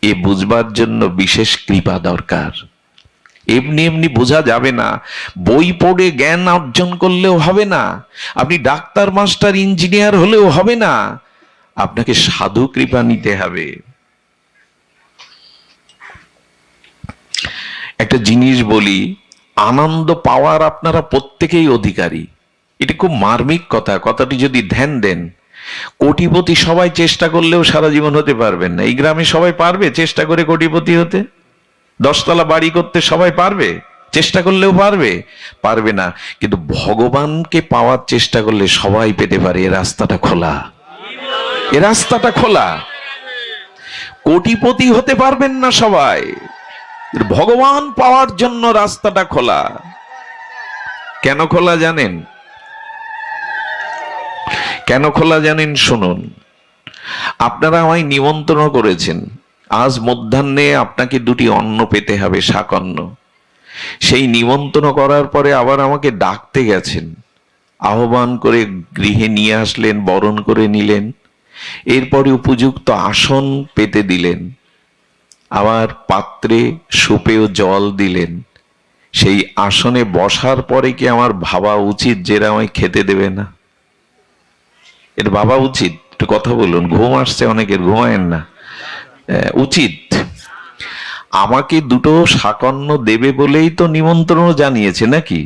এ বুঝবার জন্য বিশেষ কৃপা দরকার। এমনি এমনি বোঝা যাবে না, বই পড়ে জ্ঞান অর্জন করলেও হবে না, আপনি ডাক্তার মাস্টার ইঞ্জিনিয়ার হলেও হবে না, আপনাকে সাধু কৃপা নিতে হবে। একটা জিনিস বলি, আনন্দ পাওয়ার আপনারা প্রত্যেকেই অধিকারী। এটা খুব মার্মিক কথা, কথাটি যদি ধ্যান দেন। কোটিপতি সবাই চেষ্টা করলেও সারা জীবন হতে পারবেন না। এই গ্রামে সবাই পারবে চেষ্টা করে কোটিপতি হতে? 10 তলা বাড়ি করতে সবাই পারবে? চেষ্টা করলেও পারবে না। কিন্তু ভগবানকে পাওয়ার চেষ্টা করলে সবাই পেতে পারে। এ রাস্তাটা খোলা, এ রাস্তাটা খোলা। কোটিপতি হতে পারবেন না সবাই, ভগবান পাওয়ার জন্য রাস্তাটা খোলা। কেন খোলা জানেন? কেন খোলা জানেন? শুনুন, আপনারা আমায় নিমন্ত্রণ করেছেন, আজ মধ্যাহ্নে আপনাকে 2টি অন্ন পেতে হবে, শাক অন্ন। সেই নিমন্ত্রণ করার পরে আবার আমাকে ডাকতে গেছেন, আহ্বান করে গৃহে নিয়ে আসলেন, বরণ করে নিলেন, এরপরে উপযুক্ত আসন পেতে দিলেন, আবার পাত্রে সুপেয় জল দিলেন। সেই আসনে বসার পরে কি আমার ভাবা উচিত যে এরা আমায় খেতে দেবে না? এটা ভাবা উচিত? একটু কথা বলুন, ঘুম আসছে অনেকের, ঘুমায়েন না। উচিত। আমাকে 2টো শাকন্য দেবে বলেই তো নিমন্ত্রণ জানিয়েছে নাকি?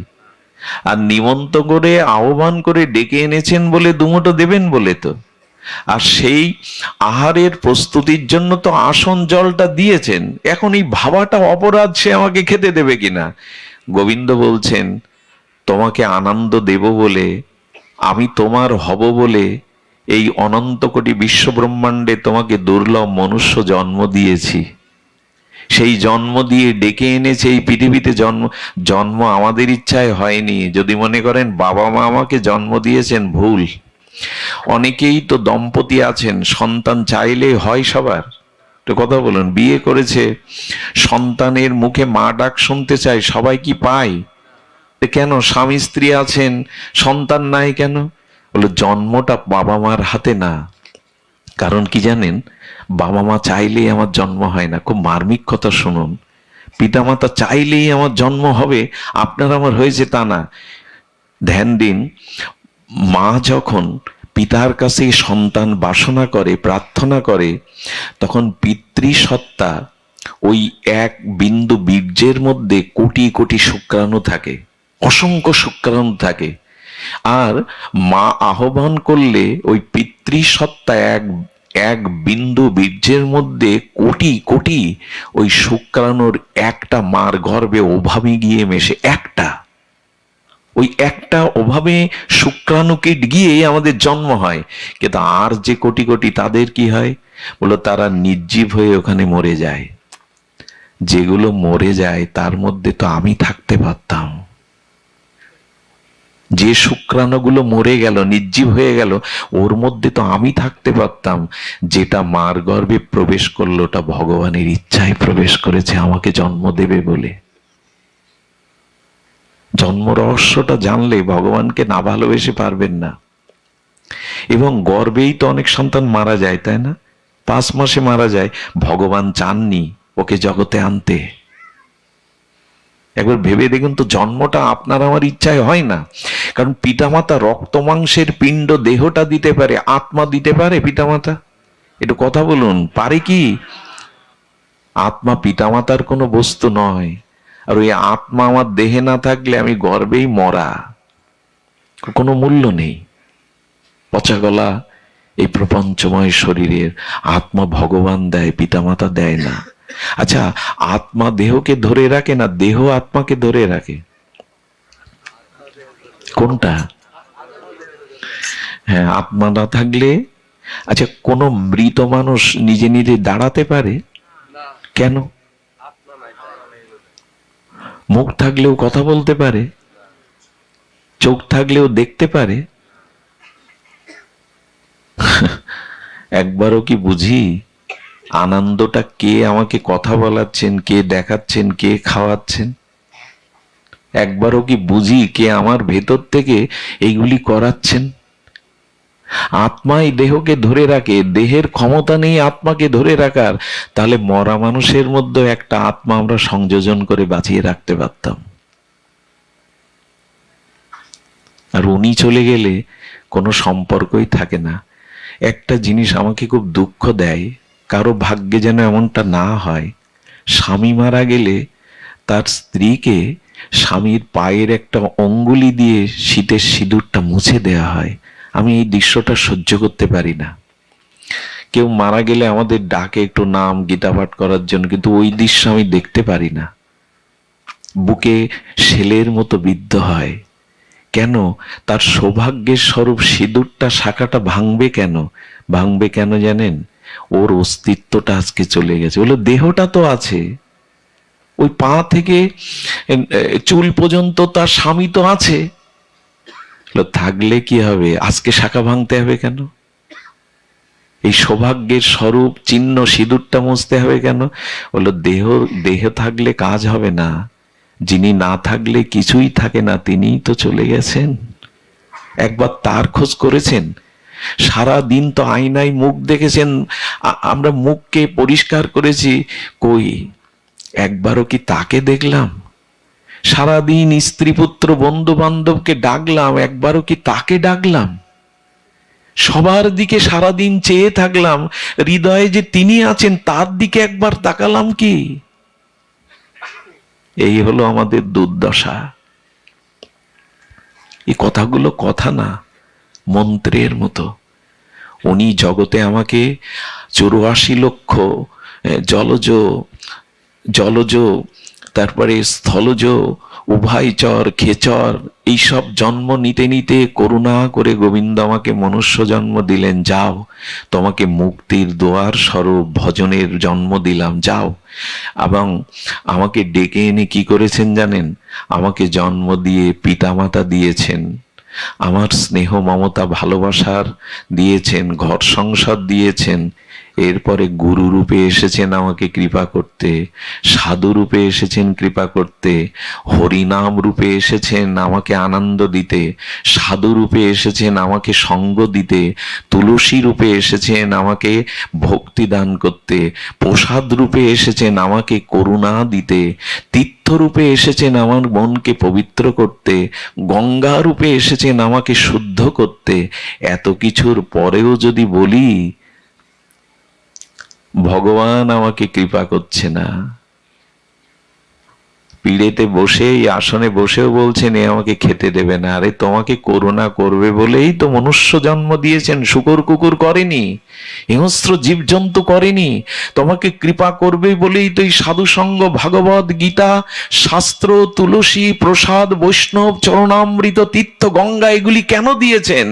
আর নিমন্ত্রণ করে আহ্বান করে ডেকে এনেছেন বলে 2 মুঠো দেবেন বলে তো। আর সেই আহারের প্রস্তুতির জন্য তো আসন জলটা দিয়েছেন। এখন এই ভাবাটা অপরাধ সে আমাকে খেতে দেবে কিনা। গোবিন্দ বলছেন, তোমাকে আনন্দ দেব বলে, আমি তোমার হব বলে এই অনন্ত কোটি বিশ্ব ব্রহ্মাণ্ডে তোমাকে দুর্লভ মনুষ্য জন্ম দিয়েছি। সেই জন্ম দিয়ে ডেকে এনেছে এই পৃথিবীতে। জন্ম আমাদের ইচ্ছায় হয়নি। যদি মনে করেন বাবা মা আমাকে জন্ম দিয়েছেন, ভুল। অনেকেই তো দম্পতি আছেন, সন্তান চাইলে হয় সবার। তো কথা বলুন, বিয়ে করেছে, সন্তানের মুখে মা ডাক শুনতে চায়, সবাই কি পায়? কেন? স্বামী স্ত্রী আছেন, সন্তান নাই কেন? বলে জন্মটা বাবা মার হাতে না। কারণ কি জানেন? বাবা মা চাইলেই আমার জন্ম হয় না। খুব মার্মিক কথা শুনুন, পিতামাতা চাইলেই আমার জন্ম হবে, আপনার আমার হয়েছে তা না। ধ্যান দিন, মা যখন পিতার কাছে সন্তান বাসনা করে, প্রার্থনা করে, তখন পিতৃসত্তা ওই এক বিন্দু বীর্যের মধ্যে কোটি কোটি শুক্রাণু থাকে, অসংখ্য শুক্রাণু থাকে। আর মা আহ্বান করলে ওই পিতৃসত্তা এক বিন্দু বীর্যের মধ্যে কোটি কোটি ওই শুক্রাণুর একটা মার গর্ভে ওভাবে গিয়ে মেশে। ওই একটা ওভাবে শুক্রাণুকে গিয়ে আমাদের জন্ম হয়। কিন্তু আর যে কোটি কোটি, তাদের কি হয়? বলো, তারা নির্জীব হয়ে ওখানে মরে যায়। যেগুলো মরে যায় তার মধ্যে তো আমি থাকতে পারতাম। যে শুক্রাণুগুলো মরে গেল, নির্জীব হয়ে গেল, ওর মধ্যে তো আমি থাকতে পারতাম। যেটা মার গর্ভে প্রবেশ করলো, ওটা ভগবানের ইচ্ছায় প্রবেশ করেছে আমাকে জন্ম দেবে বলে। জন্ম রহস্যটা জানলে ভগবানকে না ভালোবেসে পারবেন না। এবং গর্ভেই তো অনেক সন্তান মারা যায়, তাই না? 5 মাসে মারা যায়। ভগবান চাননি ওকে জগতে আনতে। একবার ভেবে দেখুন তো, জন্মটা আপনার আমার ইচ্ছায় হয় না। কারণ পিতামাতা রক্ত মাংসের পিণ্ড দেহটা দিতে পারে, আত্মা দিতে পারে পিতামাতা? একটু কথা বলুন, পারে কি? আত্মা পিতামাতার কোনো বস্তু নয়। আর ওই আত্মা আমার দেহে না থাকলে আমি গর্ভেই মরা, কোনো মূল্য নেই। পচা গলা এই প্রপঞ্চময় শরীরের আত্মা ভগবান দেয়, পিতামাতা দেয় না। আচ্ছা, আত্মা দেহকে ধরে রাখে না দেহ আত্মাকে ধরে রাখে? কোনটা? হ্যাঁ, আত্মা না থাকলে। আচ্ছা, কোন মৃত মানুষ নিজে নিজে দাঁড়াতে পারে? কেন? মুখ থাকলেও কথা বলতে পারে, চোখ থাকলেও দেখতে পারে। একবারও কি বুঝি আনন্দটা কে আমাকে কথা বলাচ্ছেন, কে দেখাচ্ছেন, কে খাওয়াচ্ছেন? একবারও কি বুঝি কে আমার ভেতর থেকে এইগুলি করাচ্ছেন? আত্মাই দেহকে ধরে রাখে, দেহের ক্ষমতা নেই আত্মাকে ধরে রাখার, তাহলে মরা মানুষের মধ্যে একটা আত্মা আমরা সংযোজন করে বাঁচিয়ে রাখতে পারতাম। আর উনি চলে গেলে কোনো সম্পর্কই থাকে না। একটা জিনিস আমাকে খুব দুঃখ দেয়, কারো ভাগ্যে যেন এমনটা না হয়, স্বামী মারা গেলে তার স্ত্রীকে স্বামীর পায়ের একটা অঙ্গুলি দিয়ে শীতের সিঁদুরটা মুছে দেয়া হয়। আমি এই দৃশ্যটা সহ্য করতে পারি না। কেউ মারা গেলে আমাদের ডাকে একটু নাম গীতা পাঠ করার জন্য, কিন্তু ওই দৃশ্য আমি দেখতে পারি না। বুকে শেলের মতো বিদ্ধ হয়। কেন? তার সৌভাগ্যের স্বরূপ সিঁদুরটা, শাখাটা ভাঙবে কেন? ভাঙবে কেন জানেন? ওর অস্তিত্বটা আজকে চলে গেছে। বলে দেহটা তো আছে, ওই পা থেকে চুল পর্যন্ত তার স্বামী তো আছে, থাকলে কি হবে? আজকে শাখা ভাঙতে হবে কেন? এই সৌভাগ্যের স্বরূপ চিহ্ন সিঁদুরটা মুছতে হবে কেন? বললো দেহ থাকলে কাজ হবে না, যিনি না থাকলে কিছুই থাকে না, তিনিই তো চলে গেছেন। একবার তার খোঁজ করেছেন? সারা দিন তো আয়নায় মুখ দেখেছেন, আমরা মুখকে পরিষ্কার করেছি, কই একবারও কি তাকে দেখলাম? সারাদিন স্ত্রী পুত্র বন্ধু বান্ধবকে ডাকলাম, একবারও কি তাকে ডাকলাম? সবার দিকে সারাদিন চেয়ে থাকলাম, হৃদয়ে যে তিনি আছেন তার দিকে একবার তাকালাম কি? এই হলো আমাদের দুর্দশা। এই কথাগুলো কথা না, মন্ত্রের মতো। উনি জগতে আমাকে 84 লক্ষ জলজ তারপরে স্থলজ উভয়চর খেচর এইসব জন্ম নিতে নিতে করুণা করে গোবিন্দ আমাকে মনুষ্য জন্ম দিলেন। যাও, তোমাকে মুক্তির দোয়ার স্বরূপ ভজনের জন্ম দিলাম, যাও। এবং আমাকে ডেকে এনে কি করেছেন জানেন? আমাকে জন্ম দিয়ে পিতামাতা দিয়েছেন, আমার স্নেহ মমতা ভালোবাসার দিয়েছেন, ঘর সংসার দিয়েছেন। এরপরে গুরু রূপে এসেছেন আমাকে কৃপা করতে, সাধু রূপে এসেছেন কৃপা করতে, হরিনাম রূপে এসেছেন আমাকে আনন্দ দিতে, সাধু রূপে এসেছেন আমাকে সঙ্গ দিতে, তুলসী রূপে এসেছেন আমাকে ভক্তি দান করতে, প্রসাদ রূপে এসেছেন আমাকে করুণা দিতে, তীর্থ রূপে এসেছেন আমার মনকে পবিত্র করতে, গঙ্গা রূপে এসেছেন আমাকে শুদ্ধ করতে। এত কিছুর পরেও যদি বলি ভগবান আমাকে কৃপা করছে না, পিড়েতে বসে এই আসনে বসেও বলছেন এ আমাকে খেতে দেবে না। আরে তোমাকে করুণা করবে বলেই তো মনুষ্য জন্ম দিয়েছেন, শুকর কুকুর করেনি, হিংস্র জীবজন্তু করেনি। তোমাকে কৃপা করবে বলেই তো এই সাধু সঙ্গ, ভাগবত গীতা, শাস্ত্র, তুলসী, প্রসাদ, বৈষ্ণব, চরণামৃত, তীর্থ, গঙ্গা এগুলি কেন দিয়েছেন?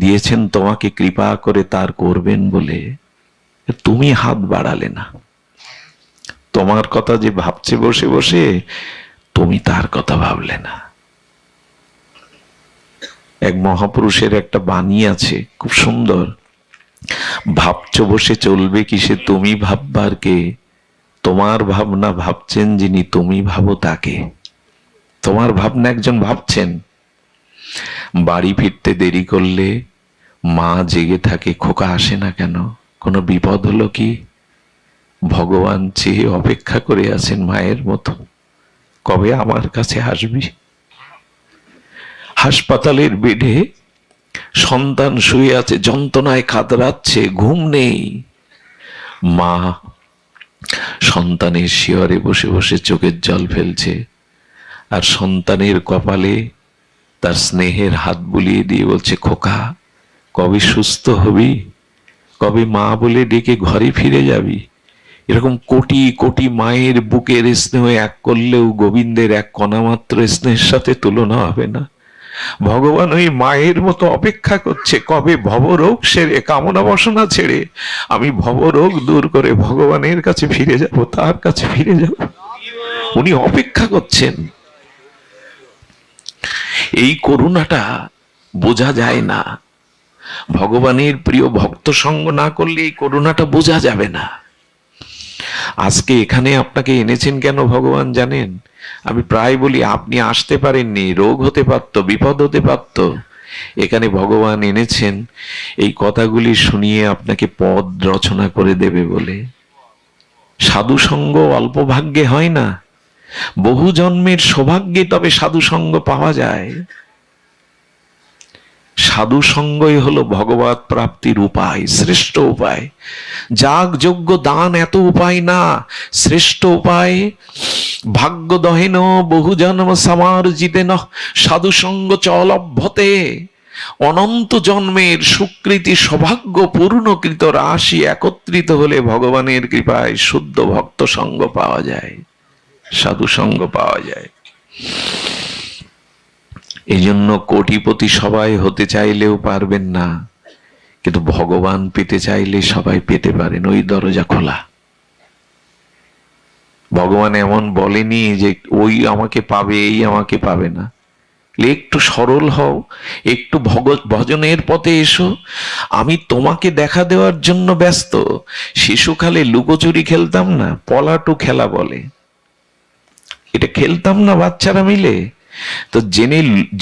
দিয়েছেন তোমাকে কৃপা করে তার করবেন বলে। তুমি হাত বাড়ালে না, তোমার কথা যে ভাবছে বসে বসে, তুমি তার কথা ভাবলে না। এক মহাপুরুষের একটা বাণী আছে, খুব সুন্দর। ভাবছো বসে চলবে কিসে, তুমি ভাববার কে? তোমার ভাবনা ভাবছেন যিনি, তুমি ভাবো তাকে। তোমার ভাবনা একজন ভাবছেন। বাড়ি ফিরতে দেরি করলে মা জেগে থাকে, খোকা আসে না কেন? কোনো বিপদ হলো কি? ভগবান চেয়ে অপেক্ষা করে আছেন মায়ের মতো, কবে আমার কাছে আসবি? হাসপাতালের বেডে সন্তান শুয়ে আছে, যন্ত্রণায় কাতরাচ্ছে, ঘুম নেই। মা সন্তানের শিয়রে বসে বসে চোখের জল ফেলছে, আর সন্তানের কপালে তার স্নেহের হাত বুলিয়ে দিয়ে বলছে, খোকা কবে সুস্থ হবি? কবে মা বলে ডেকে ঘরে ফিরে যাবি? এরকম কোটি কোটি মায়ের বুকের স্নেহ এক করলেও গোবিন্দের এক কণা মাত্র স্নেহের সাথে তুলনা হবে না। ভগবান ওই মায়ের মতো অপেক্ষা করছে, কবে ভবরোগ সেরে, কামনা বাসনা ছেড়ে আমি ভবরোগ দূর করে ভগবানের কাছে ফিরে যাব, তার কাছে ফিরে যাব। উনি অপেক্ষা করছেন। এই করুণাটা বোঝা যায় না। ভগবানের প্রিয় ভক্ত সঙ্গ না করলে এই করুণাটা বোঝা যাবে না। আজকে এখানে আপনাকে এনেছেন কেন ভগবান জানেন? আমি প্রায় বলি আপনি আসতে পারেননি, রোগ হতে পারত, বিপদ হতে পারত, এখানে ভগবান এনেছেন এই কথাগুলি শুনিয়ে আপনাকে পদ রচনা করে দেবে বলে। সাধু সঙ্গ অল্প ভাগ্যে হয় না, বহু জন্মের সৌভাগ্যে তবে সাধু সঙ্গ পাওয়া যায়। সাধু সঙ্গই হলো ভগবত প্রাপ্তির উপায়, শ্রেষ্ঠ উপায়। যাগ যজ্ঞ দান এত উপায় না, শ্রেষ্ঠ উপায়। ভাগ্য দহেন বহু জন্ম সমার্জিতেন সাধু সঙ্গ চলভ্যতে। অনন্ত জন্মের সুকৃতি সৌভাগ্য পূর্ণকৃত রাশি একত্রিত হলে ভগবানের কৃপায় শুদ্ধ ভক্ত সঙ্গ পাওয়া যায়, সাধু সঙ্গ পাওয়া যায়। এই জন্য কোটিপতি সবাই হতে চাইলেও পারবেন না, কিন্তু ভগবান পেতে চাইলে সবাই পেতে পারেন, ওই দরজা খোলা। ভগবান এমন বলেনি যে ওই আমাকে পাবে এই আমাকে পাবে না। একটু সরল হও, একটু ভজনের পথে এসো, আমি তোমাকে দেখা দেওয়ার জন্য ব্যস্ত। শিশুকালে লুকোচুরি খেলতাম না, পলাটু খেলা বলে, এটা খেলতাম না বাচ্চারা মিলে। তো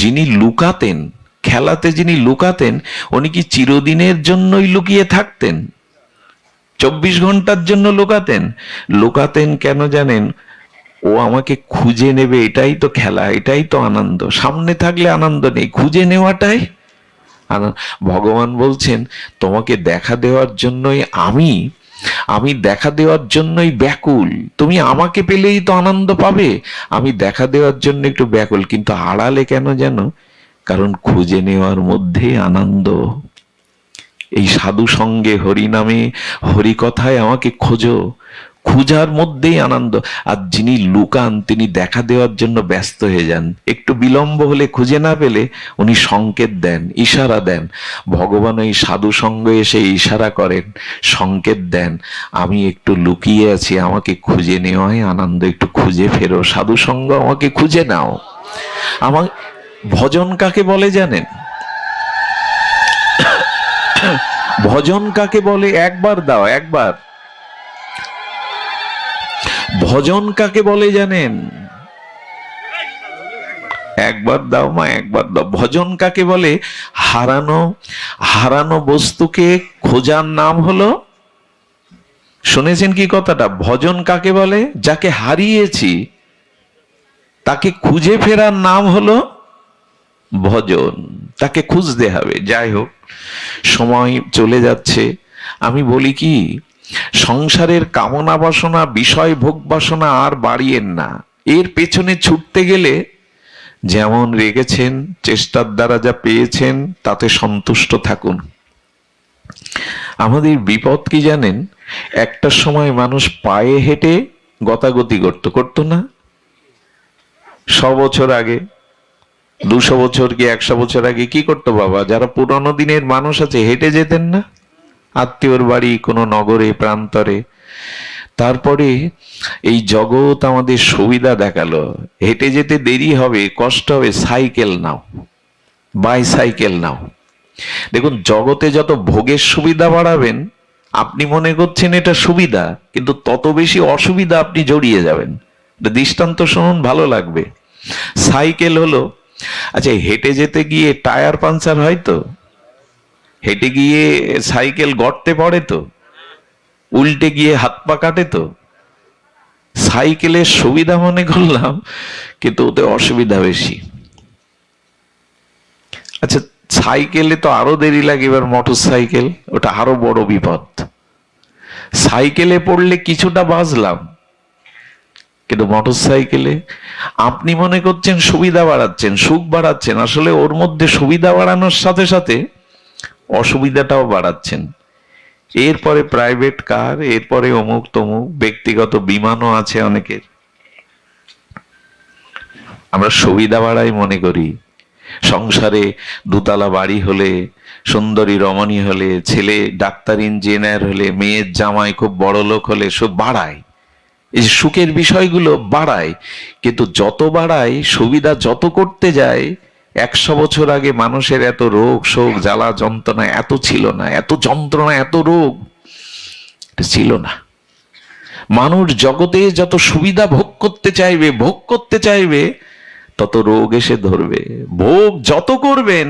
যিনি লুকাতেন, খেলাতে যিনি লুকাতেন, উনি কি চিরদিনের জন্যই লুকিয়ে থাকতেন? 24 ঘন্টার জন্য লুকাতেন? লুকাতেন কেন জানেন? ও আমাকে খুঁজে নেবে, এটাই তো খেলা, এটাই তো আনন্দ। সামনে থাকলে আনন্দ নেই, খুঁজে নেওয়াটাই আনন্দ। ভগবান বলছেন তোমাকে দেখা দেওয়ার জন্যই আমি দেখা দেওয়ার জন্যই ব্যাকুল। তুমি আমাকে পেলেই তো আনন্দ পাবে, আমি দেখা দেওয়ার জন্য একটু ব্যাকুল, কিন্তু আড়ালে কেন জানো? কারণ খুঁজে নেওয়ার মধ্যে আনন্দ। এই সাধু সঙ্গে, হরি নামে, হরি কথায় আমাকে খোঁজো, খুঁজার মধ্যেই আনন্দ। আর যিনি লুকান তিনি দেখা দেওয়ার জন্য ব্যস্ত হয়ে যান। একটু বিলম্ব হলে, খুঁজে না পেলে উনি সংকেত দেন, ইশারা দেন। ভগবান এই সাধু সঙ্গে এসে ইশারা করেন, সংকেত দেন, আমি একটু লুকিয়ে আছি, আমাকে খুঁজে নেওয়াই আনন্দ, একটু খুঁজে ফেরো, সাধু সঙ্গ আমাকে খুঁজে নাও। আমার ভজন কাকে বলে জানেন? ভজন কাকে বলে? একবার দাও, একবার। ভজন কাকে বলে জানেন? একবার দাও মা, একবার দাও। ভজন কাকে বলে? হারানো বস্তুকে খোঁজার নাম হলো, শুনেছেন কি কথাটা? ভজন কাকে বলে? যাকে হারিয়েছি তাকে খুঁজে ফেরার নাম হলো ভজন। তাকে খুঁজতে হবে। যাই হোক, সময় চলে যাচ্ছে। আমি বলি কি, সংসারের কামনা বাসনা, বিষয় ভোগ বাসনা আর বাড়িয়েন না। এর পেছনে ছুটতে গেলে যেমন রেগেছেন, চেষ্টার দ্বারা যা পেয়েছেন তাতে সন্তুষ্ট থাকুন। আমাদের বিপদ কি জানেন? একটা সময় মানুষ পায়ে হেঁটে গতাগতি করতো না? 100 বছর আগে, 200 বছর কি 100 বছর আগে কি করতো বাবা? যারা পুরনো দিনের মানুষ আছে, হেঁটে যেতেন না আত্মীয়র বাড়ি, কোনো নগরে প্রান্তরে। তারপরে এই জগৎ আমাদের সুবিধা দেখালো, হেঁটে যেতে দেরি হবে, কষ্ট হবে, সাইকেল নাও, বাইসাইকেল নাও। দেখুন, জগতে যত ভোগের সুবিধা বাড়াবেন, আপনি মনে করছেন এটা সুবিধা, কিন্তু তত বেশি অসুবিধা আপনি জড়িয়ে যাবেন। দৃষ্টান্ত শুনুন, ভালো লাগবে। সাইকেল হলো, আচ্ছা হেঁটে যেতে গিয়ে টায়ার পাঞ্চার হয় তো? হেঁটে গিয়ে সাইকেল গর্তে পড়ে তো? উল্টে গিয়ে হাত পা কাটে তো? সাইকেলের সুবিধা মনে করলাম, কিন্তু ওতে অসুবিধা বেশি। আচ্ছা, সাইকেলে তো আরো দেরি লাগে, এবার মোটর সাইকেল, ওটা আরো বড় বিপদ। সাইকেলে পড়লে কিছুটা বাঁচলাম, কিন্তু মোটর সাইকেলে আপনি মনে করছেন সুবিধা বাড়াচ্ছেন, সুখ বাড়াচ্ছেন, আসলে ওর মধ্যে সুবিধা বাড়ানোর সাথে সাথে অসুবিধাটাও বাড়াচ্ছেন। এরপরে প্রাইভেট কার, এরপরে অমুক তমুক, ব্যক্তিগত বিমানও আছে অনেকের। আমরা সুবিধা বাড়াই মনে করি। সংসারে 2 তলা বাড়ি হলে, সুন্দরী রমণী হলে, ছেলে ডাক্তার ইঞ্জিনিয়ার হলে, মেয়ের জামাই খুব বড় লোক হলে, সব বাড়ায়, এই সুখের বিষয়গুলো বাড়ায়। কিন্তু যত বাড়ায়, সুবিধা যত করতে যায়, 100 বছর আগে মানুষের এত রোগ শোক জ্বালা যন্ত্রণা এত ছিল না, এত যন্ত্রণা এত রোগ ছিল না। মানুষ জগতে যত সুবিধা ভোগ করতে চাইবে, তত রোগ এসে ধরবে। ভোগ যত করবেন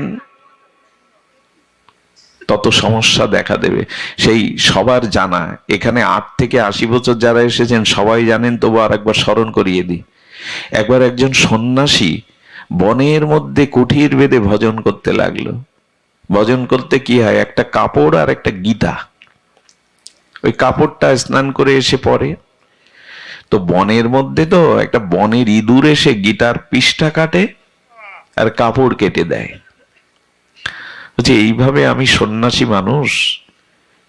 তত সমস্যা দেখা দেবে। সেই সবার জানা, এখানে 8 থেকে 80 বছর যারা এসেছেন সবাই জানেন, তবু আর একবার স্মরণ করিয়ে দিই। একবার একজন সন্ন্যাসী বনের মধ্যে কুঠির বেঁধে ভজন করতে লাগলো। ভজন করতে কি হয়, একটা কাপড় আর একটা গীতা, ওই কাপড়টা স্নান করে এসে পরে, তো বনের মধ্যে তো একটা বনের ইঁদুর এসে গীতার পৃষ্ঠা কাটে আর কাপড় কেটে দেয়। বলছে এইভাবে আমি সন্ন্যাসী মানুষ,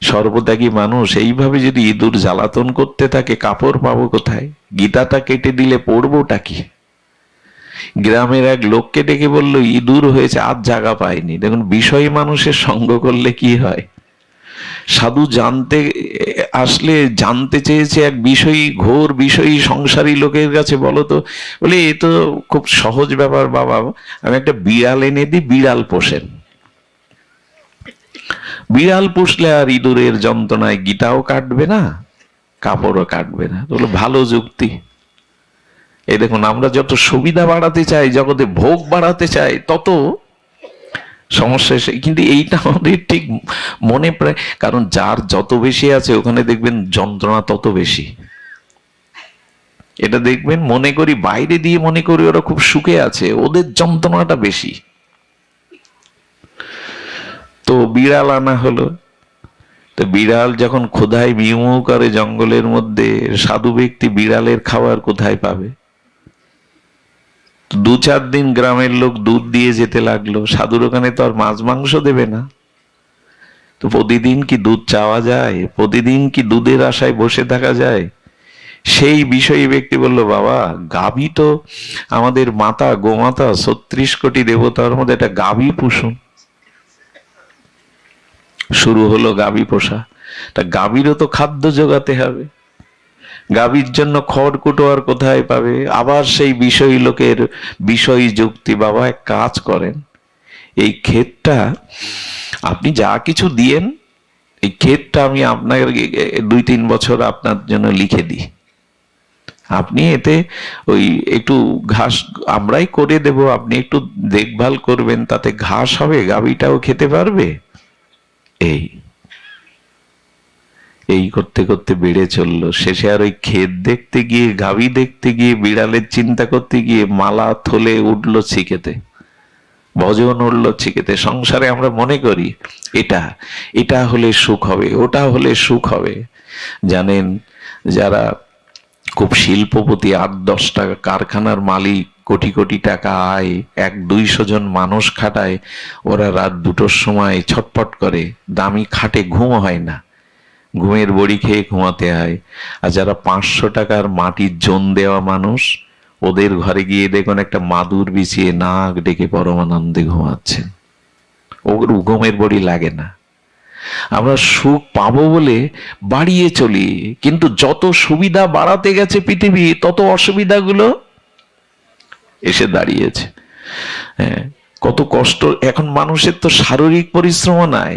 সর্বত্যাগী মানুষ, এইভাবে যদি ইঁদুর জ্বালাতন করতে থাকে কাপড় পাবো কোথায়? গীতাটা কেটে দিলে পড়বোটা কি? গ্রামের এক লোককে ডেকে বললো ইঁদুর হয়েছে, আজ জায়গা পায়নি। দেখুন বিষয় মানুষের সঙ্গ করলে কি হয়। সাধু জানতে আসলে জানতে চেয়েছে এক বিষয়ী, ঘোর বিষয়ী সংসারী লোকের কাছে, বলো তো, বলে এ তো খুব সহজ ব্যাপার বাবা, আমি একটা বিড়াল এনে দিই, বিড়াল পোষেন। বিড়াল পুষলে আর ইঁদুরের যন্ত্রণায় গীতাও কাটবে না, কাপড়ও কাটবে না। বলো ভালো যুক্তি। এই দেখুন, আমরা যত সুবিধা বাড়াতে চাই, জগতে ভোগ বাড়াতে চাই, তত সমস্যা এসে, কিন্তু এইটা আমাদের ঠিক মনে প্রায়, কারণ যার যত বেশি আছে ওখানে দেখবেন যন্ত্রণা তত বেশি। এটা দেখবেন, মনে করি বাইরে দিয়ে মনে করি ওরা খুব সুখে আছে, ওদের যন্ত্রণাটা বেশি। তো বিড়াল আনা হলো। তো বিড়াল যখন ক্ষুধায় মিউ মিউ করে জঙ্গলের মধ্যে, সাধু ব্যক্তি বিড়ালের খাবার কোথায় পাবে? 2-4 দিন গ্রামের লোক দুধ দিয়ে যেতে লাগলো। সাধুর ওখানে তো আর মাছ মাংস দেবে না, তো প্রতিদিন কি দুধ চাওয়া যায়? প্রতিদিন কি দুধের আশায় বসে থাকা যায়? সেই বিষয়ী ব্যক্তি বলল, বাবা গাভী তো আমাদের মাতা, গোমাতা, 36 কোটি দেবতার মধ্যে একটা গাভী পুষুন। শুরু হলো গাভী পোষা। তা গাভীরও তো খাদ্য জোগাতে হবে, গাভীর জন্য খড়কুটো আর কোথায় পাবে? আবার সেই বিষয়ী লোকের বিষয় যুক্তি, বাবা এক কাজ করেন, এই ক্ষেতটা আপনি যা কিছু দিয়েন, এই ক্ষেতটা আমি আপনার 2-3 বছর আপনার জন্য লিখে দিই, আপনি এতে ওই একটু ঘাস আমরাই করে দেব, আপনি একটু দেখভাল করবেন, তাতে ঘাস হবে, গাভীটাও খেতে পারবে। এই করতে করতে বেড়ে চললো। শেষে আর ওই ক্ষেত দেখতে গিয়ে, গাভী দেখতে গিয়ে, বিড়ালের চিন্তা করতে গিয়ে মালা থলে উঠলো ছিকেতে, ভজন উঠলো ছিকেতে। সংসারে আমরা মনে করি এটা হলে সুখ হবে, ওটা হলে সুখ হবে। জানেন, যারা খুব শিল্পপতি, 8-10 টাকা কারখানার মালিক, কোটি কোটি টাকা আয়, 100-200 জন মানুষ খাটায়, ওরা রাত 2টোর সময় ছটপট করে, দামি খাটে ঘুম হয় না, ঘুমের বড়ি খেয়ে ঘুমাতে হয়। আর যারা 500 টাকার মাটির জোন দেওয়া মানুষ, ওদের ঘরে গিয়ে দেখুন একটা মাদুর বিছিয়ে নাক ডেকে পরমানন্দে ঘুমাচ্ছেন, ওর ঘুমের বড়ি লাগে না। আমরা সুখ পাবো বলে বাড়িয়ে চলি, কিন্তু যত সুবিধা বাড়াতে গেছে পৃথিবী, তত অসুবিধাগুলো এসে দাঁড়িয়েছে। হ্যাঁ, কত কষ্ট। এখন মানুষের তো শারীরিক পরিশ্রম নাই।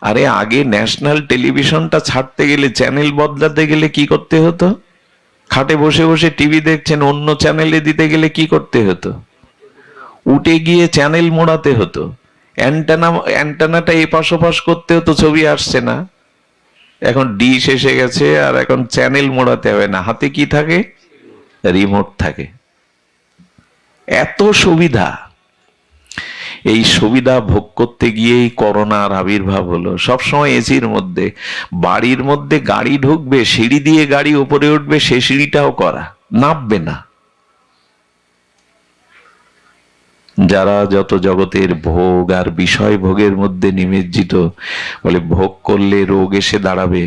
আরে আগে ন্যাশনাল টেলিভিশনটা ছাড়তে গেলে, চ্যানেল বদলাতে গেলে কি করতে হতো? খাটে বসে বসে টিভি দেখছেন, অন্য চ্যানেলে দিতে গেলে কি করতে হতো? উঠে গিয়ে চ্যানেল মোড়াতে হতো, অ্যান্টেনাটা এপাশ ওপাশ করতে হতো, ছবি আসছে না। এখন ডিশ এসে গেছে, আর এখন চ্যানেল মোড়াতে হবে না, হাতে কি থাকে? রিমোট থাকে। এত সুবিধা। এই সুবিধা ভোগ করতে গিয়েই করোনার আবির্ভাব হলো। সবসময় এসির মধ্যে, বাড়ির মধ্যে গাড়ি ঢুকবে, সিঁড়ি দিয়ে গাড়ি উপরে উঠবে, সে সিঁড়িটাও করা, নামবে না। যারা যত জগতের ভোগ আর বিষয় ভোগের মধ্যে নিমজ্জিত, বলে ভোগ করলে রোগ এসে দাঁড়াবে।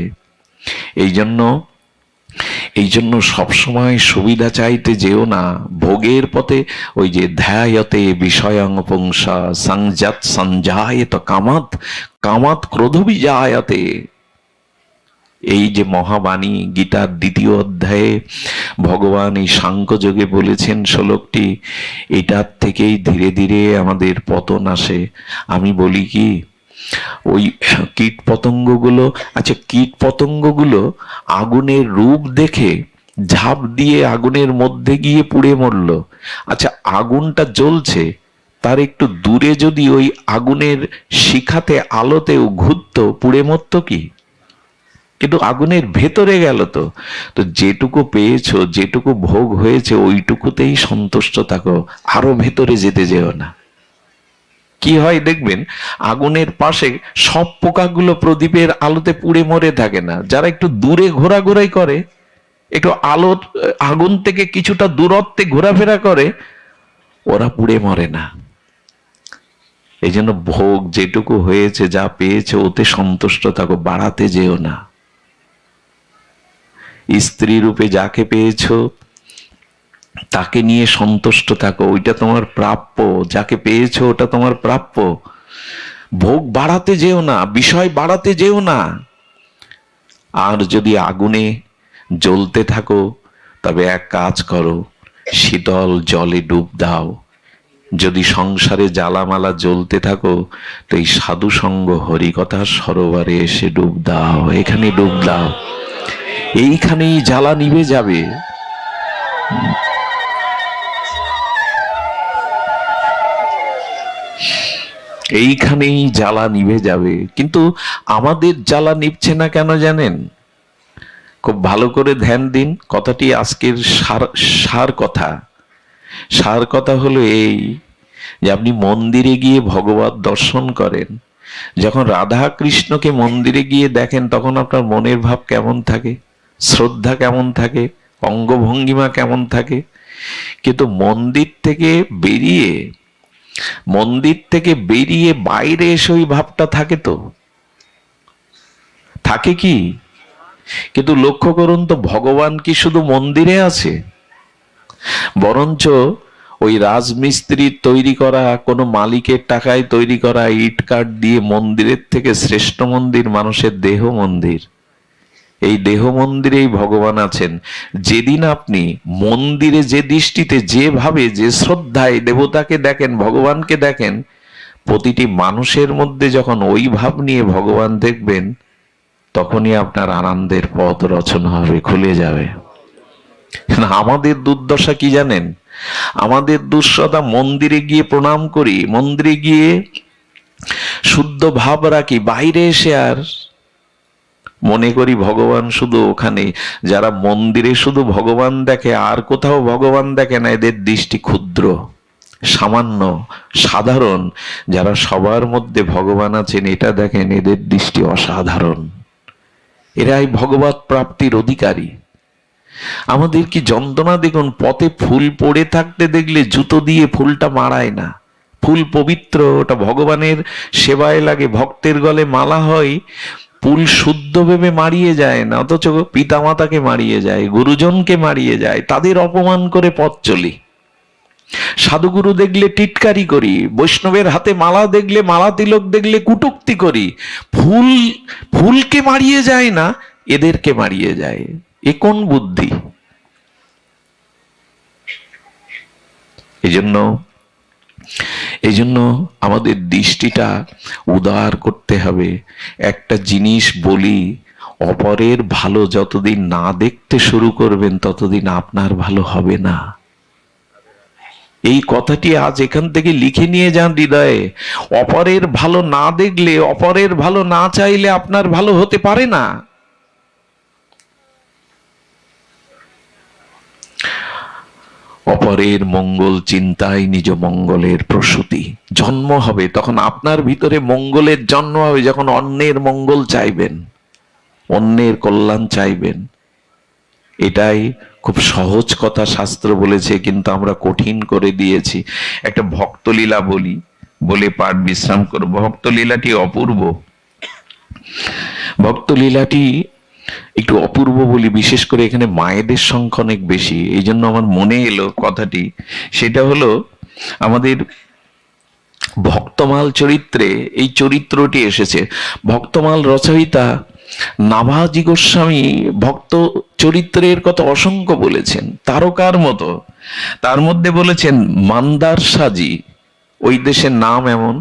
এই জন্য সবসময় সুবিধা চাইতে যেও না। ভোগের পথে ওই যে ধ্যায়তে বিষয়ং পুংসা সংযত সঞ্জায়ত কামাত কামাত ক্রোধ বিজায়তে, এই যে মহাবাণী, গীতার 2য় অধ্যায়ে ভগবান এই সাংখ্যযোগে বলেছেন শ্লোকটি, এটার থেকেই ধীরে ধীরে আমাদের পতন আসে। আমি বলি কি, ওই কীট পতঙ্গগুলো, আচ্ছা কীট পতঙ্গগুলো আগুনের রূপ দেখে ঝাঁপ দিয়ে আগুনের মধ্যে গিয়ে পুড়ে মরলো। আচ্ছা আগুনটা জ্বলছে, তার একটু দূরে যদি ওই আগুনের শিখাতে আলোতেও ঘুরতো, পুড়ে মরতো কি? কিন্তু আগুনের ভেতরে গেল। তো তো যেটুকু পেয়েছো, যেটুকু ভোগ হয়েছে, ওইটুকুতেই সন্তুষ্ট থাকো, আরো ভেতরে যেতে যেও না। কি হয় দেখবেন, আগুনের পাশে সব পোকাগুলো প্রদীপের আলোতে পুড়ে মরে থাকে না। যারা একটু দূরে ঘোরাঘুরাই করে, একটু আলোর আগুন থেকে কিছুটা দূরত্বে ঘোরাফেরা করে, ওরা পুড়ে মরে না। এই জন্য ভোগ যেটুকু হয়েছে, যা পেয়েছে, ওতে সন্তুষ্ট থাকো, বাড়াতে যেও না। স্ত্রী রূপে যাকে পেয়েছো তাকে নিয়ে সন্তুষ্ট থাকো, ওইটা তোমার প্রাপ্য। যাকে পেয়েছো ওটা তোমার প্রাপ্য। ভোগ বাড়াতে যেও না, বিষয় বাড়াতে যেও না। আর যদি আগুনে জ্বলতে থাকো, তবে এক কাজ করো, শীতল জলে ডুব দাও। যদি সংসারে জ্বালামালা জ্বলতে থাকো, তো এই সাধু সঙ্গ হরিকথার সরোবরে এসে ডুব দাও, এখানে ডুব দাও। এইখানেই জ্বালা নিভে যাবে। এইখানেই জ্বালা নিভে যাবে। কিন্তু আমাদের জ্বালা নিভছে না কেন জানেন? খুব ভালো করে ধ্যান দিন। কথাটি আজকের সার কথা। সার কথা হলো এই, যে আপনি মন্দিরে গিয়ে ভগবত দর্শন করেন, যখন রাধা কৃষ্ণকে মন্দিরে গিয়ে দেখেন, তখন আপনার মনের ভাব কেমন থাকে, শ্রদ্ধা কেমন থাকে, অঙ্গভঙ্গিমা কেমন থাকে। কিন্তু মন্দির থেকে বেরিয়ে বাইরে এসে ওই ভাবটা থাকে। তো থাকে কি? কিন্তু লক্ষ্য করুন তো, ভগবান কি শুধু মন্দিরে আছে? বরঞ্চ ওই রাজমিস্ত্রি তৈরি করা, কোনো মালিকের টাকায় তৈরি করা ইট কাঠ দিয়ে মন্দিরের থেকে শ্রেষ্ঠ মন্দির মানুষের দেহ মন্দির। এই দেহ মন্দিরেই ভগবান আছেন। যেদিন আপনি মন্দিরে যে দৃষ্টিতে, যেভাবে, যে শ্রদ্ধায় দেবতাকে দেখেন, ভগবানকে দেখেন, প্রতিটি মানুষের মধ্যে যখন ওই ভাব নিয়ে ভগবান দেখবেন, তখনই আপনার আনন্দের পথ রচনা হবে, খুলে যাবে। আমাদের দুর্দশা কি জানেন? আমাদের দুঃসদা, মন্দিরে গিয়ে প্রণাম করি, মন্দিরে গিয়ে শুদ্ধ ভাব রাখি, বাইরে এসে আর মনে করি ভগবান শুধু ওখানে। যারা মন্দিরে শুধু ভগবান দেখে, আর কোথাও ভগবান দেখে না, এদের দৃষ্টি ক্ষুদ্র, সামান্য, সাধারণ। যারা সবার মধ্যে ভগবান আছেন এটা দেখেন, এদের দৃষ্টি অসাধারণ। এরাই ভগবত প্রাপ্তির অধিকারী। আমাদের কি যন্ত্রণা দেখুন, পথে ফুল পড়ে থাকতে দেখলে জুতো দিয়ে ফুলটা মারায় না। ফুল পবিত্র, ওটা ভগবানের সেবায় লাগে, ভক্তের গলে মালা হয়, ফুল শুদ্ধ ভেবে মারিয়ে যায় না। অথচ পিতামাতাকে মারিয়ে যায়, গুরুজনকে মারিয়ে যায়, তাদের অপমান করে পথ চলি। সাধুগুরু দেখলে টিটকারি করি, বৈষ্ণবের হাতে মালা দেখলে, মালা তিলক দেখলে কুটুক্তি করি। ফুলকে মারিয়ে যায় না, এদেরকে মারিয়ে যায়। এ কোন বুদ্ধি? এই জন্য আমাদের দৃষ্টিটা উদার করতে হবে। একটা জিনিস বলি, অপরের ভালো যতদিন না দেখতে শুরু করবেন, ততদিন আপনার ভালো হবে না। এই কথাটি আজ এখান থেকে লিখে নিয়ে যান হৃদয়ে। অপরের ভালো না দেখলে, অপরের ভালো না চাইলে আপনার ভালো হতে পারে না। অপরের মঙ্গল চিন্তায় নিজ মঙ্গলের প্রসূতি। জন্ম হবে, তখন আপনার ভিতরে মঙ্গলের জন্ম হবে, যখন অন্যের মঙ্গল চাইবেন, অন্যের কল্যাণ চাইবেন। এটাই খুব সহজ কথা শাস্ত্র বলেছে, কিন্তু আমরা কঠিন করে দিয়েছি। একটা ভক্তলীলা বলে পাঠ বিশ্রাম করব। ভক্তলীলাটি অপূর্ব। ভক্তলীলাটি একটু অপূর্ব বলি, বিশেষ করে এখানে মায়েদের সংখ্যা অনেক বেশি, এই জন্য আমার মনে এলো কথাটি। সেটা হলো, আমাদের ভক্তমাল চরিত্রে এই চরিত্রটি এসেছে। ভক্তমাল রচয়িতা নাভাজি গোস্বামী ভক্ত চরিত্রের কথা অসংখ্য বলেছেন, তারকার মতো। তার মধ্যে বলেছেন মান্দার সাজি, ওই দেশের নাম এমন।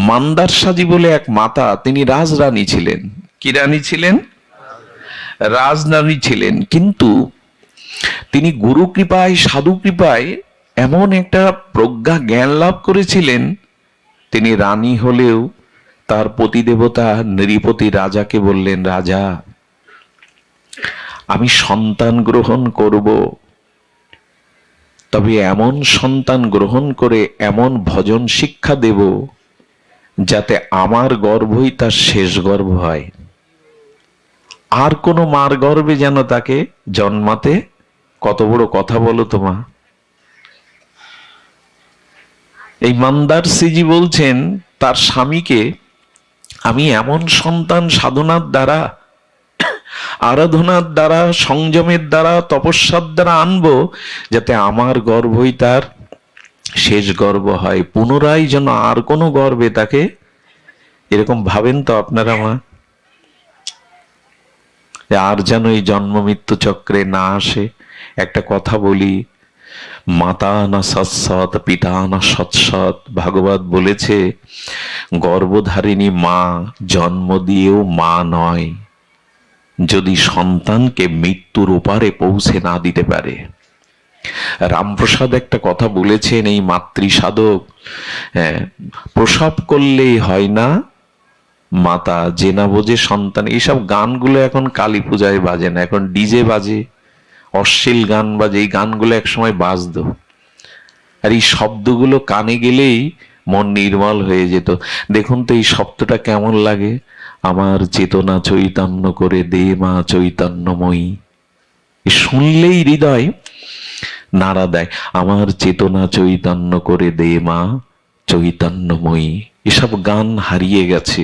মান্দার সাজি বলে এক মাতা, তিনি রাজরানী ছিলেন। কি রানী ছিলেন? রাজরানী ছিলেন। কিন্তু তিনি গুরু কৃপায়, সাধু কৃপায় এমন একটা প্রজ্ঞা জ্ঞান লাভ করেছিলেন, তিনি রানী হলেও তার পতিদেবতা নৃপতি রাজাকে বললেন, রাজা আমি সন্তান গ্রহণ করব, তবে এমন সন্তান গ্রহণ করে এমন ভজন শিক্ষা দেব যাতে আমার গর্ভই তার শেষ গর্ভ হয়, আর কোনো মার গর্ভে যেন তাকে জন্মাতে। কত বড় কথা বলো তো মা। এই মন্দার সিজি বলছেন তার স্বামীকে, আমি এমন সন্তান সাধনার দ্বারা, আরাধনার দ্বারা, সংযমের দ্বারা, তপস্যার দ্বারা আনবো যাতে আমার গর্ভই তার শেষ গর্ভ হয়, পুনরায় যেন আর কোনো গর্ভে তাকে। এরকম ভাবেন তো আপনারা মা? আর যেন এই জন্ম মৃত্যু চক্রে না আসে। একটা কথা বলি, মাতা না সৎসৎ, পিতা না সৎসৎ। ভাগবত বলেছে গর্ভধারিণী মা জন্ম দিয়েও মা নয় যদি সন্তানকে মৃত্যুর ওপারে পৌঁছে না দিতে পারে। রামপ্রসাদ একটা কথা বলেছেন, এই মাতৃ সাধক প্রসব করলেই হয় না মাতা, যে না বোঝে সন্তান। এইসব গানগুলো এখন কালী পূজায় বাজে না, এখন ডিজে বাজে, অশ্লীল গান বাজে। এই গানগুলো একসময় বাজতো, আর এই শব্দগুলো কানে গেলেই মন নির্মল হয়ে যেত। দেখুন তো এই শব্দটা কেমন লাগে, আমার চেতনা চৈতন্য করে দে মা চৈতন্যময়ী। শুনলেই হৃদয় নাড়া দেয়, আমার চেতনা চৈতন্য করে দে মা চৈতন্যময়ী। এসব গান হারিয়ে গেছে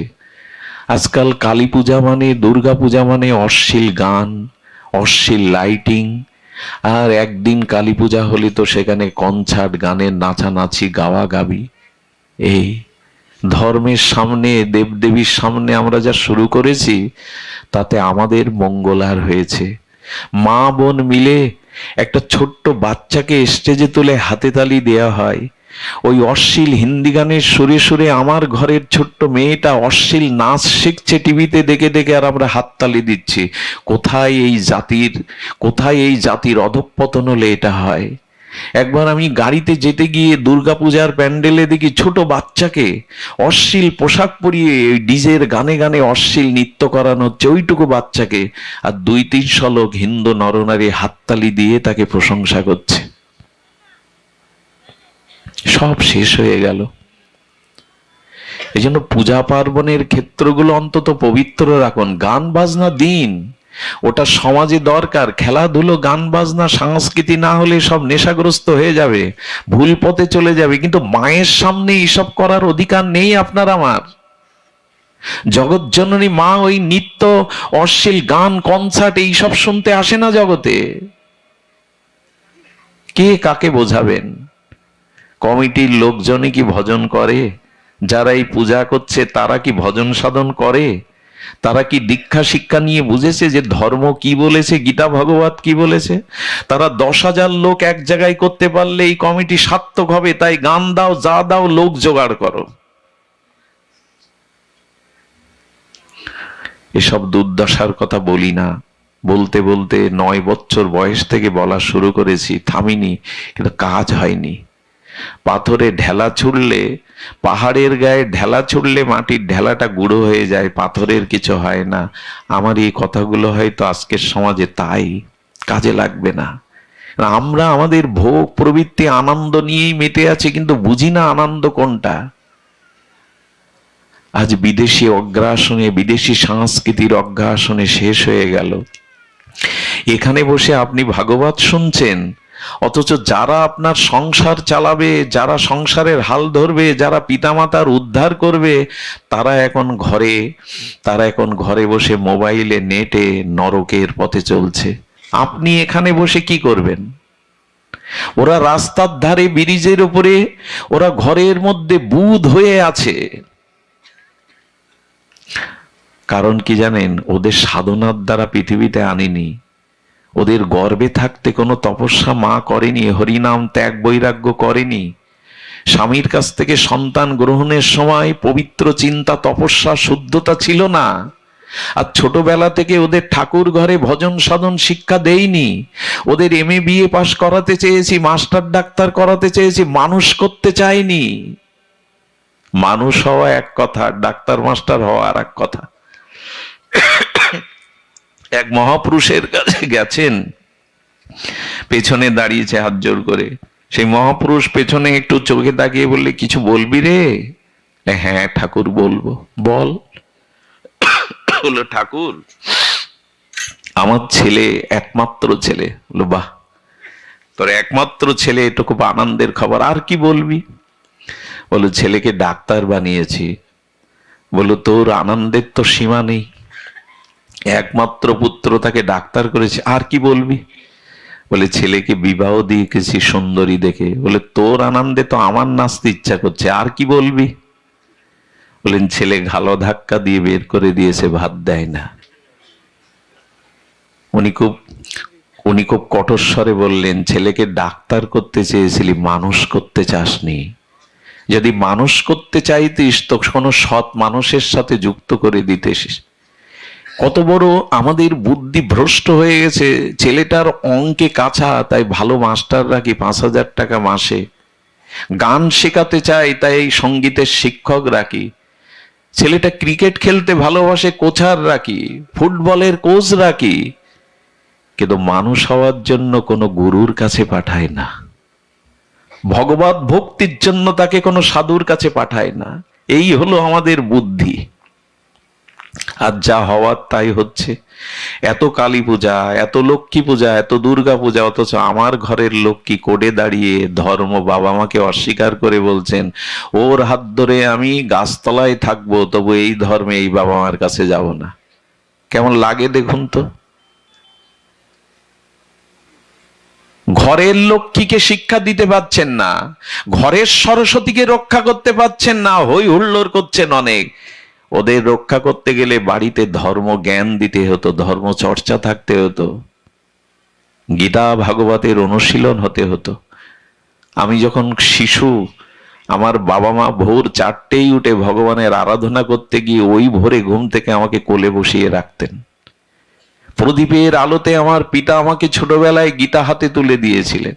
আজকাল। কালী পূজা মানে, দুর্গা পূজা মানে অশ্লীল গান, অশ্লীল লাইটিং। আর একদিন কালী পূজা হলে তো সেখানে কনসার্ট, গানের নাচানাচি, গাওয়া গাবি। এই ধর্মের সামনে, দেবদেবীর সামনে আমরা যা শুরু করেছি তাতে আমাদের মঙ্গল আর হয়েছে। মা বোন মিলে একটা ছোট্ট বাচ্চাকে স্টেজে তুলে হাতে তালি দেয়া হয়, ওই অশ্লীল হিন্দি গানের সুরে সুরে আমার ঘরের ছোট্ট মেয়েটা অশ্লীল নাচ শিখছে টিভিতে দেখে দেখে, আর আমরা হাততালি দিচ্ছি। কোথায় এই জাতির অধঃপতন হলে এটা হয়? একবার আমি গাড়িতে যেতে গিয়ে দুর্গাপূজার প্যান্ডেলে দেখি ছোট বাচ্চাকে অশ্লীল পোশাক পরিয়ে ডিজের গানে গানে অশ্লীল নৃত্য করানো হচ্ছে, ওইটুকু বাচ্চাকে। আর 200-300 লোক হিন্দু নরনারী হাততালি দিয়ে তাকে প্রশংসা করছে। সব শেষ হয়ে গেল। এই জন্য পূজা পার্বণের ক্ষেত্রগুলো অন্তত পবিত্র রাখুন। গান বাজনা দিন, ওটা সমাজে দরকার। খেলাধুলো, গান বাজনা, সংস্কৃতি না হলে সব নেশাগ্রস্ত হয়ে যাবে, ভুল পথে চলে যাবে। কিন্তু মায়ের সামনে এইসব করার অধিকার নেই আপনার আমার। জগৎ জননী মা ওই নিত্য অশ্লীল গান, কনসার্ট এইসব শুনতে আসে না জগতে। কে কাকে বোঝাবেন? কমিটির লোকজনই কি ভজন করে? যারা এই পূজা করছে তারা কি ভজন সাধন করে? তারা কি দীক্ষা শিক্ষা নিয়ে বুঝেছে যে ধর্ম কি বলেছে, গীতা ভগবত কি বলেছে? তারা 10,000 লোক এক জায়গায় করতে পারলে এই কমিটি সার্থক হবে, তাই গান দাও, যা দাও, লোক জোগাড় করো। এসব দুর্দশার কথা বলি না, বলতে বলতে 9 বছর বয়স থেকে বলা শুরু করেছি, থামিনি, কিন্তু কাজ হয়নি। পাথরে ঢেলা ছুড়লে, পাহাড়ের গায়ে ঢেলা ছুড়লে মাটির ঢেলাটা গুঁড়ো হয়ে যায়, পাথরের কিছু হয় না। আমার এই কথাগুলো হয়তো আজকের সমাজে তাই কাজে লাগবে না। আমরা আমাদের ভোগ প্রবৃত্তি, আনন্দ নিয়েই মেতে আছি, কিন্তু বুঝি না আনন্দ কোনটা। আজ বিদেশি অগ্রাসনে, বিদেশি সংস্কৃতির অগ্রাসনে শেষ হয়ে গেল। এখানে বসে আপনি ভাগবত শুনছেন, অথচ যারা আপনার সংসার চালাবে, যারা সংসারের হাল ধরবে, যারা পিতামাতার উদ্ধার করবে, তারা এখন ঘরে বসে মোবাইলে, নেটে নরকের পথে চলছে। আপনি এখানে বসে কি করবেন? ওরা রাস্তার ধারে, ব্রিজের উপরে, ওরা ঘরের মধ্যে বুঁদ হয়ে আছে। কারণ কি জানেন? ওদের সাধনার দ্বারা পৃথিবীতে আনেনি। ওদের গর্ভে থাকতে কোনো তপস্যা মা করেনি, হরিনাম ত্যাগ বৈরাগ্য করেনি। স্বামীর কাছ থেকে সন্তান গ্রহণের সময় পবিত্র চিন্তা, তপস্যা, শুদ্ধতা ছিল না। আর ছোটবেলা থেকে ওদের ঠাকুর ঘরে ভজন সাধন শিক্ষা দেইনি। ওদের MA BA পাশ করাতে চেয়েছি, মাস্টার ডাক্তার করাতে চেয়েছি, মানুষ করতে চাইনি। মানুষ হওয়া এক কথা, ডাক্তার মাস্টার হওয়া আর এক কথা। এক মহাপুরুষের কাছে গেছেন, পেছনে দাঁড়িয়েছে হাত জোর করে। সেই মহাপুরুষ পেছনে একটু চোখে তাকিয়ে বললে, কিছু বলবি রে? হ্যাঁ ঠাকুর বলবো। বল। বললো, ঠাকুর আমার ছেলে, একমাত্র ছেলে। বললো, বাহ, তোর একমাত্র ছেলে, এটা খুব আনন্দের খবর। আর কি বলবি? বললো, ছেলেকে ডাক্তার বানিয়েছি। বললো, তোর আনন্দের তো সীমা নেই, একমাত্র পুত্র, তাকে ডাক্তার করেছে, আর কি বলবি? বলে, ছেলেকে বিবাহ দিয়েছি সুন্দরী দেখে। বলে, তোর আনন্দে তো আমার নাচতে ইচ্ছা করছে, আর কি বলবি? বলেন, ছেলে ঘালো ধাক্কা দিয়ে বের করে দিয়েছে, ভাত দেয় না। উনি খুব কঠোর স্বরে বললেন, ছেলেকে ডাক্তার করতে চেয়েছিলি, মানুষ করতে চাসনি। যদি মানুষ করতে চাইতিস তো কোনো সৎ মানুষের সাথে যুক্ত করে দিতেস। কত বড় আমাদের বুদ্ধি ভ্রষ্ট হয়ে গেছে। ছেলেটার অঙ্কে কাঁচা, তাই ভালো মাস্টার রাখি 5,000 টাকা মাসে। গান শেখাতে চাই, তাই সঙ্গীতের শিক্ষক রাখি। ছেলেটা ক্রিকেট খেলতে ভালোবাসে, কোচার রাখি, ফুটবলের কোচ রাখি। কিন্তু মানুষ হওয়ার জন্য কোনো গুরুর কাছে পাঠায় না, ভগবত ভক্তির জন্য তাকে কোনো সাধুর কাছে পাঠায় না। এই হলো আমাদের বুদ্ধি। আর যা হওয়ার তাই হচ্ছে। এত কালী পূজা, এত লক্ষ্মী পূজা, এত দুর্গা পূজা, অথচ আমার ঘরের লক্ষ্মী কোডে দাঁড়িয়ে ধর্ম বাবা মাকে অস্বীকার করে বলছেন, ওর হাত ধরে আমি গাছতলায় থাকবো, তবু এই ধর্মে এই বাবা মার কাছে যাব না। কেমন লাগে দেখুন তো। ঘরের লক্ষ্মীকে শিক্ষা দিতে পারছেন না, ঘরের সরস্বতীকে রক্ষা করতে পারছেন না, হই হুল্লোড় করছেন অনেক। ওদের রক্ষা করতে গেলে বাড়িতে ধর্ম জ্ঞান দিতে হতো, ধর্ম চর্চা থাকতে হতো, গীতা ভাগবতের অনুশীলন হতে হতো। আমি যখন শিশু, আমার বাবা মা ভোর 4টেই উঠে ভগবানের আরাধনা করতে গিয়ে ওই ভোরে ঘুম থেকে আমাকে কোলে বসিয়ে রাখতেন। প্রদীপের আলোতে আমার পিতা আমাকে ছোটবেলায় গীতা হাতে তুলে দিয়েছিলেন।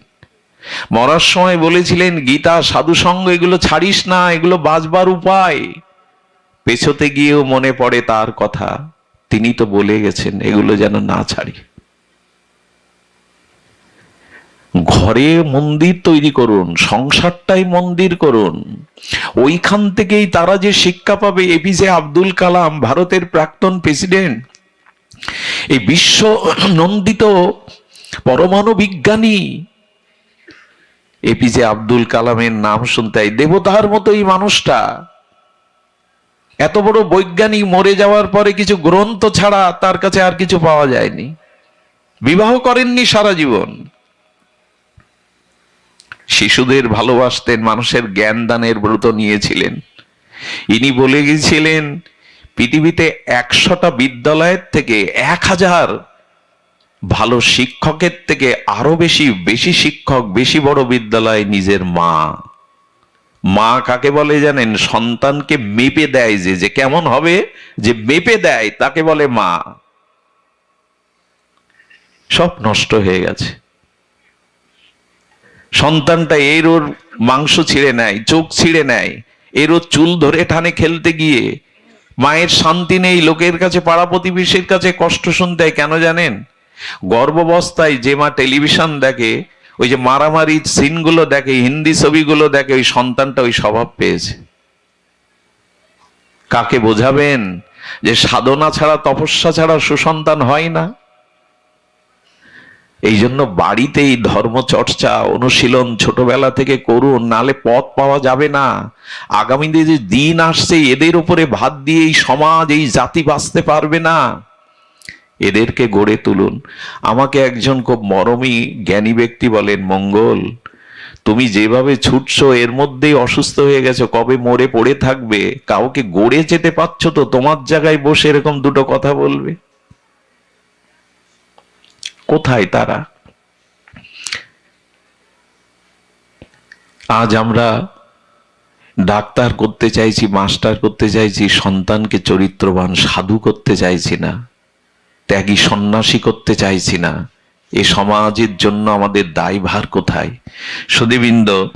মরার সময় বলেছিলেন, গীতা সাধুসঙ্গ এগুলো ছাড়িস না, এগুলো বাঁচবার উপায়। পেছোতে গিয়েও মনে পড়ে তার কথা, তিনি তো বলে গেছেন এগুলো যেন না ছাড়ি। ঘরে মন্দির তৈরি করুন, সংসারটাই মন্দির করুন। ওইখান থেকেই তারা যে শিক্ষা পাবে। APJ আব্দুল কালাম, ভারতের প্রাক্তন প্রেসিডেন্ট, এই বিশ্ব নন্দিত পরমাণু বিজ্ঞানী APJ আব্দুল কালামের নাম শুনতে দেবতার মতো এই মানুষটা। এত বড় বৈজ্ঞানিক মরে যাওয়ার পরে কিছু গ্রন্থ ছাড়া তার কাছে আর কিছু পাওয়া যায়নি। বিবাহ করেননি সারা জীবন। শিশুদের ভালোবাসতেন, মানুষের জ্ঞান দানের ব্রত নিয়েছিলেন। ইনি বলে গিয়েছিলেন, পৃথিবীতে 100টা বিদ্যালয়ের থেকে 1000 ভালো শিক্ষকের থেকে আরো বেশি শিক্ষক, বেশি বড় বিদ্যালয় নিজের মা। মা কাকে বলে জানেন? সন্তানকে মেপে দেয়, যে কেমন হবে, যে মেপে দেয় তাকে বলে মা। সব নষ্ট হয়ে গেছে। সন্তানটা এর ওর মাংস ছিঁড়ে নেয়, চোখ ছিঁড়ে নেয়, এর ওর চুল ধরে টানে খেলতে গিয়ে। মায়ের শান্তি নেই, লোকের কাছে, পাড়া প্রতিবেশীর কাছে কষ্ট শুনতে হয়। কেন জানেন? গর্ভাবস্থায় যে মা টেলিভিশন দেখে, ওই যে মারামারি সিনগুলো দেখে, হিন্দি ছবিগুলো দেখে, ওই সন্তানটা ওই স্বভাব পেয়েছে। কাকে বোঝাবেন যে সাধনা ছাড়া, তপস্যা ছাড়া সুসন্তান হয় না? এই জন্য বাড়িতেই ধর্ম চর্চা, অনুশীলন ছোটবেলা থেকে করুন, নালে পথ পাওয়া যাবে না। আগামীতে যে দিন আসছে, এদের উপরে ভাত দিয়ে এই সমাজ, এই জাতি বাঁচতে পারবে না। এদেরকে গড়ে তুলুন। আমাকে একজন খুব মরমী জ্ঞানী ব্যক্তি বলেন, মঙ্গল, তুমি যেভাবে ছুটছো এর মধ্যেই অসুস্থ হয়ে গেছো, কবে মরে পড়ে থাকবে। কাউকে গড়ে যেতে পারছো তো? তোমার জায়গায় বসে এরকম দুটো কথা বলবে? কোথায় তারা? আজ আমরা ডাক্তার করতে চাইছি, মাস্টার করতে চাইছি, সন্তানকে চরিত্রবান সাধু করতে চাইছি না, ত্যাগী সন্ন্যাসী করতে চাইছি না। এ সমাজের জন্য আমাদের দায়ভার কোথায়? সুধীবৃন্দ,